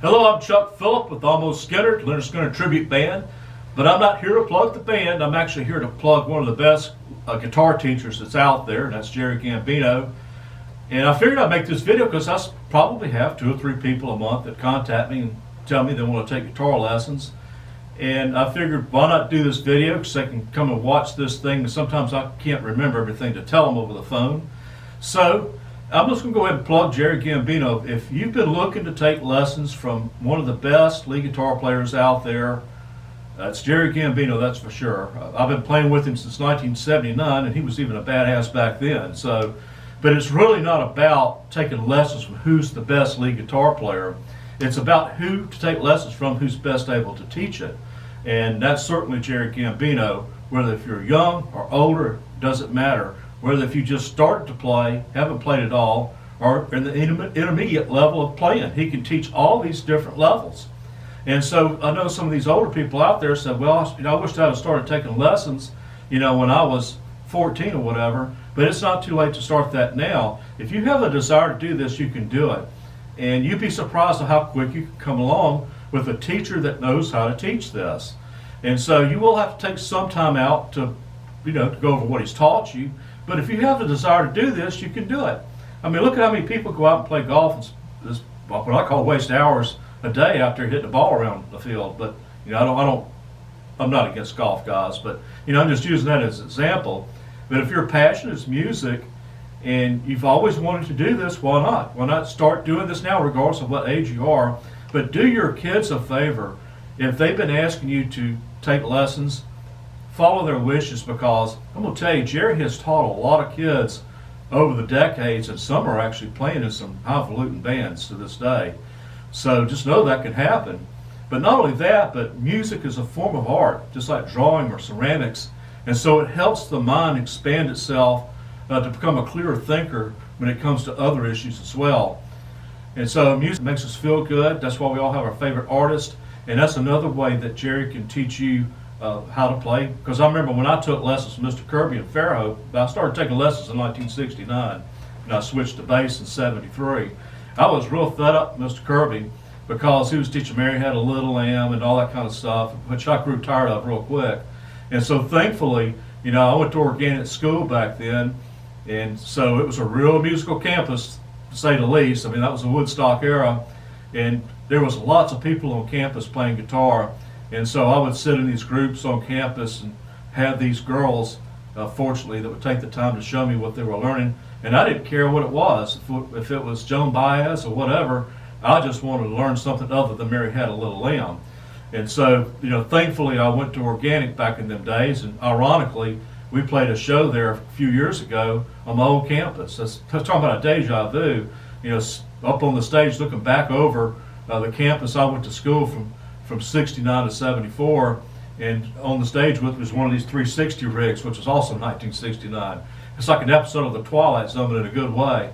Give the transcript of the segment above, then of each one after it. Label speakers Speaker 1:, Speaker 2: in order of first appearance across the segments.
Speaker 1: Hello, I'm Chuck Phillip with Almost Skinner, Leonard Skinner Tribute Band. But I'm not here to plug the band. I'm actually here to plug one of the best guitar teachers that's out there, and that's Jerry Gambino. And I figured I'd make this video because I probably have 2 or 3 people a month that contact me and tell me they want to take guitar lessons. And I figured, why not do this video because they can come and watch this thing. And sometimes I can't remember everything to tell them over the phone. So I'm just going to go ahead and plug Jerry Gambino. If you've been looking to take lessons from one of the best lead guitar players out there, it's Jerry Gambino, that's for sure. I've been playing with him since 1979, and he was even a badass back then. But it's really not about taking lessons from who's the best lead guitar player. It's about who to take lessons from, who's best able to teach it. And that's certainly Jerry Gambino. Whether if you're young or older, doesn't matter. Whether if you just started to play, haven't played at all, or in the intermediate level of playing, he can teach all these different levels. And so I know some of these older people out there said, well, I wish I'd have started taking lessons, when I was 14 or whatever, but it's not too late to start that now. If you have a desire to do this, you can do it. And you'd be surprised at how quick you can come along with a teacher that knows how to teach this. And so you will have to take some time out to, to go over what he's taught you. But if you have the desire to do this, you can do it. I mean, look at how many people go out and play golf. It's what I call waste hours a day out there hitting the ball around the field. But I'm not against golf, guys, but I'm just using that as an example. But if your passion is music and you've always wanted to do this, why not? Why not start doing this now, regardless of what age you are? But do your kids a favor. If they've been asking you to take lessons, follow their wishes, because I'm going to tell you, Jerry has taught a lot of kids over the decades, and some are actually playing in some highfalutin bands to this day. So just know that can happen. But not only that, but music is a form of art, just like drawing or ceramics. And so it helps the mind expand itself to become a clearer thinker when it comes to other issues as well. And so music makes us feel good. That's why we all have our favorite artist. And that's another way that Jerry can teach you how to play. Because I remember when I took lessons from Mr. Kirby in Fairhope, I started taking lessons in 1969, and I switched to bass in 73. I was real fed up with Mr. Kirby because he was teaching Mary Had a Little Lamb and all that kind of stuff, which I grew tired of real quick. And so thankfully, I went to organic school back then, and so it was a real musical campus, to say the least. I mean, that was the Woodstock era, and there was lots of people on campus playing guitar. And so I would sit in these groups on campus and have these girls, fortunately, that would take the time to show me what they were learning. And I didn't care what it was. If it was Joan Baez or whatever, I just wanted to learn something other than Mary Had a Little Lamb. And so, thankfully I went to organic back in them days, and ironically, we played a show there a few years ago on my old campus. That's talking about a deja vu, up on the stage looking back over the campus I went to school from 69 to 74, and on the stage with me was one of these 360 rigs, which was also 1969. It's like an episode of The Twilight Zone, but in a good way.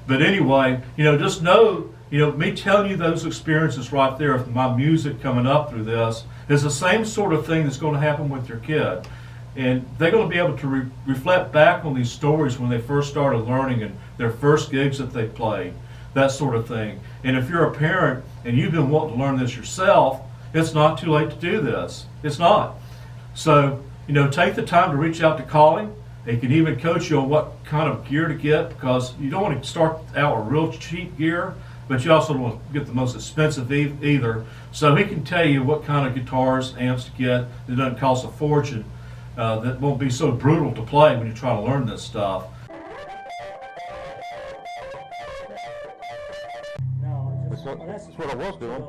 Speaker 1: But anyway, just know, me telling you those experiences right there of my music coming up through this is the same sort of thing that's going to happen with your kid. And they're going to be able to reflect back on these stories when they first started learning and their first gigs that they played, that sort of thing. And if you're a parent and you've been wanting to learn this yourself, it's not too late to do this. It's not. So, take the time to reach out to Colin. He can even coach you on what kind of gear to get, because you don't want to start out with real cheap gear, but you also don't want to get the most expensive either. So he can tell you what kind of guitars, amps to get that doesn't cost a fortune, that won't be so brutal to play when you try to learn this stuff.
Speaker 2: That's what I was doing.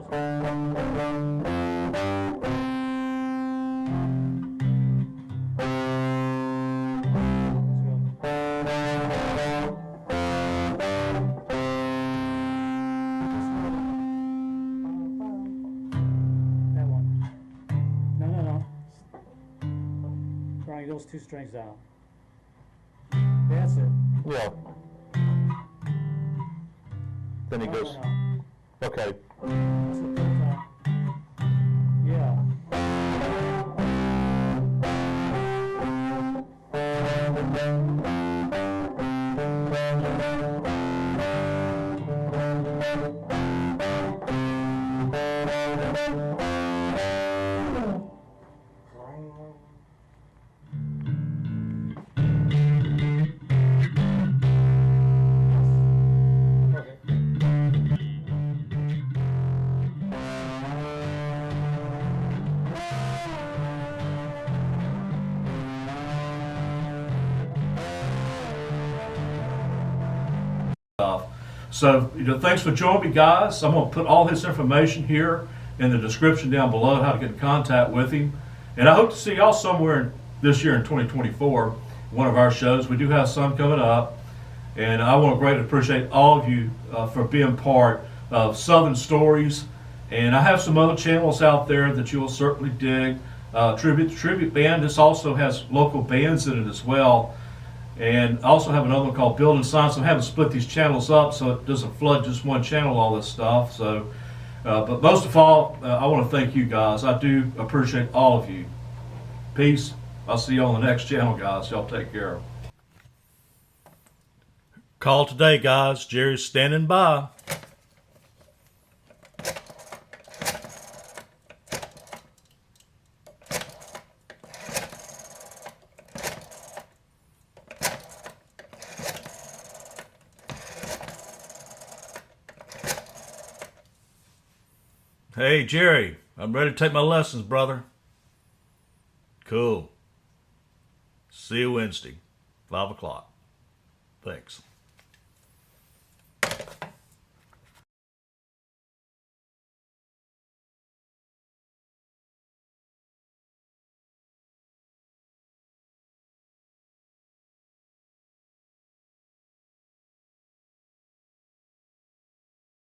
Speaker 3: Those 2 strings down. That's it.
Speaker 2: Yeah. Then he goes.
Speaker 3: No.
Speaker 2: Okay.
Speaker 3: That's the third time. Yeah.
Speaker 1: So, thanks for joining me, guys. I'm going to put all his information here in the description down below, how to get in contact with him. And I hope to see y'all somewhere this year in 2024, one of our shows. We do have some coming up. And I want to greatly appreciate all of you for being part of Southern Stories. And I have some other channels out there that you will certainly dig. Tribute Band. This also has local bands in it as well. And I also have another one called Building Science. I'm having to split these channels up so it doesn't flood just one channel, all this stuff. So, but most of all, I want to thank you guys. I do appreciate all of you. Peace. I'll see you on the next channel, guys. Y'all take care. Call today, guys. Jerry's standing by. Hey, Jerry, I'm ready to take my lessons, brother. Cool. See you Wednesday, 5 o'clock. Thanks.